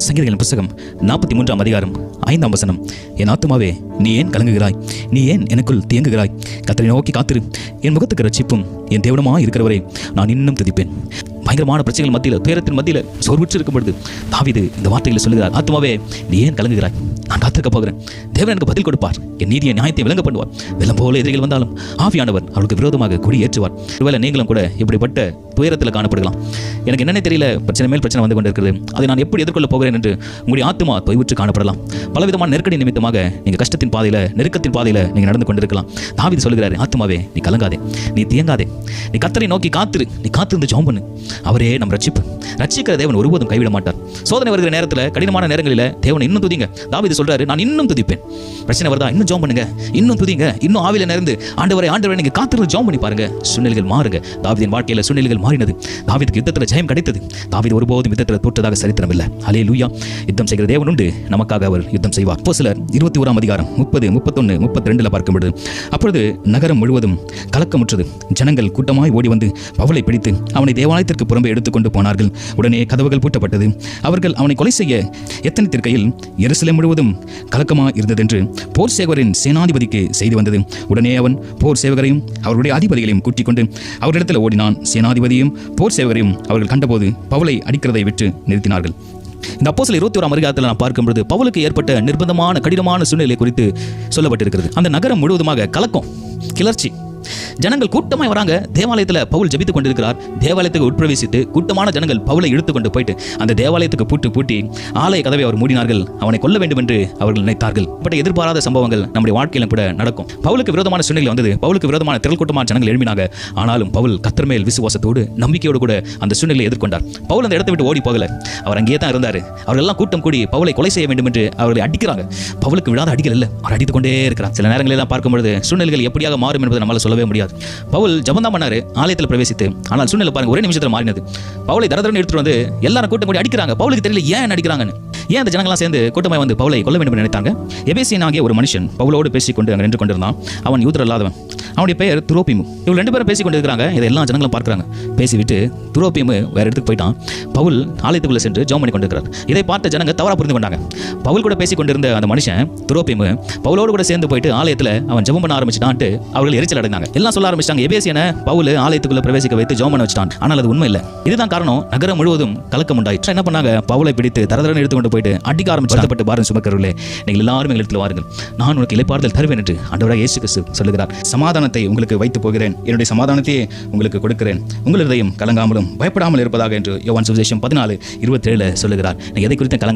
சங்கீதங்களின் புத்தகம் 43ஆம் அதிகாரம் 5ஆம் வசனம். என் ஆத்துமாவே, நீ ஏன் கலங்குகிறாய்? நீ ஏன் எனக்குள் தியங்குகிறாய்? கர்த்தரை நோக்கி காத்திரு. என் முகத்துக்கு ரட்சிப்பும் என் தேவனுமாய் இருக்கிறவரை நான் இன்னும் துதிப்பேன். பயங்கரமான பிரச்சனைகள் மத்தியில், துயரத்தின் மத்தியில் சோர்வுற்று இருக்கும் பொழுது தாவீது இந்த வார்த்தைகளை சொல்லுகிறார். ஆத்துமாவே, நீ ஏன் கலங்குகிறாய்? நான் காத்திருக்க போகிறேன். தேவன் எனக்கு பதில் கொடுப்பார். என் நீதியை நியாயத்தை விளங்க பண்ணுவார். வெள்ளம் போல எதிரிகள் வந்தாலும் ஆவியானவர் அவருக்கு விரோதமாக கொடி ஏற்றுவார். ஒருவேளை நீங்களும் கூட இப்படிப்பட்ட துயரத்தில் காணப்படலாம். எனக்கு என்னென்ன தெரியல, பிரச்சனை மேல் பிரச்சனை வந்து கொண்டிருக்கிறது. அதை நான் எப்படி எதிர்கொள்ள போகிறேன் என்று உங்களுடைய ஆத்துமா தொய்வுற்று காணப்படலாம். பலவிதமான நெருக்கடி நிமித்தமாக நீங்கள் கஷ்டத்தின் பாதையில், நெருக்கத்தின் பாதையில் நீங்கள் நடந்து கொண்டிருக்கலாம். தாவீது சொல்கிறார், ஆத்துமாவே, நீ கலங்காதே, நீ தியங்காதே, நீ கர்த்தரை நோக்கி காத்திரு, நீ காத்திருந்து ஜெபம் பண்ணு. அவரே நம் ரட்சிப்பு. ரட்சிக்கிற தேவன் ஒருபோதும் கைவிட மாட்டார். சோதனை வருகிற நேரத்தில், கடினமான நேரங்களில் தேவனை இன்னும் துதிங்க. தாவீது சொல்றாரு, நான் இன்னும் துதிப்பேன். பிரச்சனை வருதா, இன்னும் ஜெபம் பண்ணுங்க, இன்னும் துதிங்க, இன்னும் ஆவியில நேர்ந்து ஆண்டவரை நீங்க காத்திருந்து ஜெபம் பண்ணி பாருங்க. சூழ்நிலைகள் மாறுங்க. தாவீதின் வாழ்க்கையில சூழ்நிலைகள் மாறினது. தாவீதுக்கு யுத்தத்தில் ஜெயம் கிடைத்தது. தாவீது ஒருபோதும் யுத்தத்தில் தோற்றதாக சரித்திரம் இல்லை. ஹல்லேலூயா. யுத்தம் செய்கிற தேவன் உண்டு, நமக்காக அவர் யுத்தம் செய்வார். அப்போஸ்தலர் 21ஆம் அதிகாரம் 30, 31, 32 பார்க்கும்பொழுது, அப்பொழுது நகரம் முழுவதும் கலக்கமுற்றது. ஜனங்கள் கூட்டமாய் ஓடி வந்து பவுலை பிடித்து அவனை தேவாலயத்திற்கு புறம்பே எடுத்துக்கொண்டு போனார்கள். உடனே கதவுகள் பூட்டப்பட்டது. அவர்கள் அவனை கொலை செய்ய எத்தனித்திருக்கையில் எருசலேம் முழுவதும் கலக்கமாக இருந்ததென்று போர் சேவகரின் சேனாதிபதிக்கு செய்தி வந்தது. உடனே அவன் போர் சேவகரையும் அவருடைய அதிபதிகளையும் கூட்டிக் கொண்டு அவரிடத்தில் ஓடினான். சேனாதிபதியும் போர் சேவகரையும் அவர்கள் கண்டபோது பவுலை அடிக்கிறதை விட்டு நிறுத்தினார்கள். இந்த அப்போஸ்தலர் 21ஆம் அதிகாரத்தில் நான் பார்க்கும்போது பவுலுக்கு ஏற்பட்ட நிர்பந்தமான கடினமான சூழ்நிலை குறித்து சொல்லப்பட்டிருக்கிறது. அந்த நகரம் முழுவதுமாக கலக்கம், கிளர்ச்சி. ஜனங்கள் கூட்டமாய் வராங்க. தேவாலயத்தில் பவுல் ஜெபித்துக் கொண்டிருக்கிறார். தேவாலயத்துக்கு உட்பிரவேசித்து கூட்டமான ஜனங்கள் பவுலை இழுத்து கொண்டு போயிட்டு அந்த தேவாலயத்துக்கு பூட்டி ஆலய கதவை அவர் மூடினார்கள். அவனை கொல்ல வேண்டும் என்று அவர்கள் நினைத்தார்கள். பட் எதிர்பாராத சம்பவங்கள் நம்முடைய வாழ்க்கையிலும் கூட நடக்கும். பவுலுக்கு விரோதமான சூழ்நிலை வந்தது. பவுலுக்கு விரோதமான திரள் கூட்டமான ஜனங்கள் எழுப்பினாங்க. ஆனாலும் பவுல் கர்த்தர் மேல் விசுவாசத்தோடு, நம்பிக்கையோடு கூட அந்த சூழ்நிலையை எதிர்கொண்டார். பவுல் அந்த இடத்தை விட்டு ஓடி போகல. அவர் அங்கேயே தான் இருந்தார். அவர்கள் எல்லாம் கூட்டம் கூடி பவுலை கொலை செய்ய வேண்டும் என்று அவர்களை அடிக்கிறாங்க. பவுலுக்கு விடாத அடிகள் இல்லை, அவர் அடித்துக் கொண்டே இருக்கிறார். சில நேரங்களில் எல்லாம் பார்க்கும்பொழுது சூழ்நிலைகள் எப்படியாக மாறும் என்பதை நம்மளால சொல்லவே முடியாது. பவுல் ஜெபம் பண்ணாரு ஆலயத்தில் பிரவேசித்து. ஆனால் சூழ்நிலை பாருங்க, ஒரே நிமிஷத்தில் மாறினது. பவுலை தரதரன்னு எடுத்துட்டு வந்து எல்லாரும் கூட்டம் கூடி அடிக்கிறாங்க. பவுலுக்கு தெரியல ஏன் அடிக்கிறாங்கன்னு. ஏன் அந்த ஜனங்களாம் சேர்ந்து கூட்டமாய் வந்து பவுலை கொல்ல வேண்டும் என்று நினைத்தாங்க. எபேசியன் ஆகிய ஒரு மனுஷன் பவுலோடு பேசிக்கொண்டு அங்கே நின்று கொண்டிருந்தான். அவன் யூதர் அல்லாதவன். அவனுடைய பெயர் துரோபிமு. இவங்க ரெண்டு பேரும் பேசிக் கொண்டிருக்கிறாங்க. இதை எல்லா ஜனங்களும் பார்க்குறாங்க. பேசிவிட்டு துரோபிமு வேற இடத்துக்கு போயிட்டான். பவுல் ஆலயத்துக்குள்ள சென்று ஜெபம் பண்ணி கொண்டிருக்கிறார். இதை பார்த்த ஜனங்க தவறாக புரிந்து கொண்டாங்க. பவுல் கூட பேசிக் கொண்டிருந்த அந்த மனுஷன் துரோபிமு பவுலோடு கூட சேர்ந்து போயிட்டு ஆலயத்தில் அவன் ஜெபம் பண்ண ஆரம்பிச்சிட்டான்ட்டு அவர்கள் எரிச்சல் அடைந்தாங்க. எல்லாம் சொல்ல ஆரம்பிச்சிட்டாங்க, எபேசியனை பவுல் ஆலயத்துக்குள்ள பிரவேசிக்க வைத்து ஜெபம் பண்ண வச்சிட்டான். ஆனால் அது உண்மை இல்லை. இதுதான் காரணம். நகரம் முழுவதும் கலக்கம் உண்டாயிற்று. என்ன பண்ணாங்க, பவுலை பிடித்து தரதரன்னு எடுத்துக்கொண்டு போயிட்டு அடிக்க ஆரம்பிச்சு பாரம் சுமக்கிறவர்களே, நீங்கள் எல்லாரும் எங்களிடத்தில் வாருங்கள், நான் உனக்கு இளைப்பாறுதல் தருவேன் என்று ஆண்டவராகிய இயேசு கிறிஸ்து சொல்லுகிறார். சமாதானத்தை உங்களுக்கு வைத்து போகிறேன், என்னுடைய சமாதானத்தையே உங்களுக்கு கொடுக்கிறேன், உங்கள் இதயம் கலங்காமலும் பயப்படாமல் இருப்பதாக என்று யோவான் சுவிசேஷம் 14:27 சொல்லுகிறார். எதை குறித்து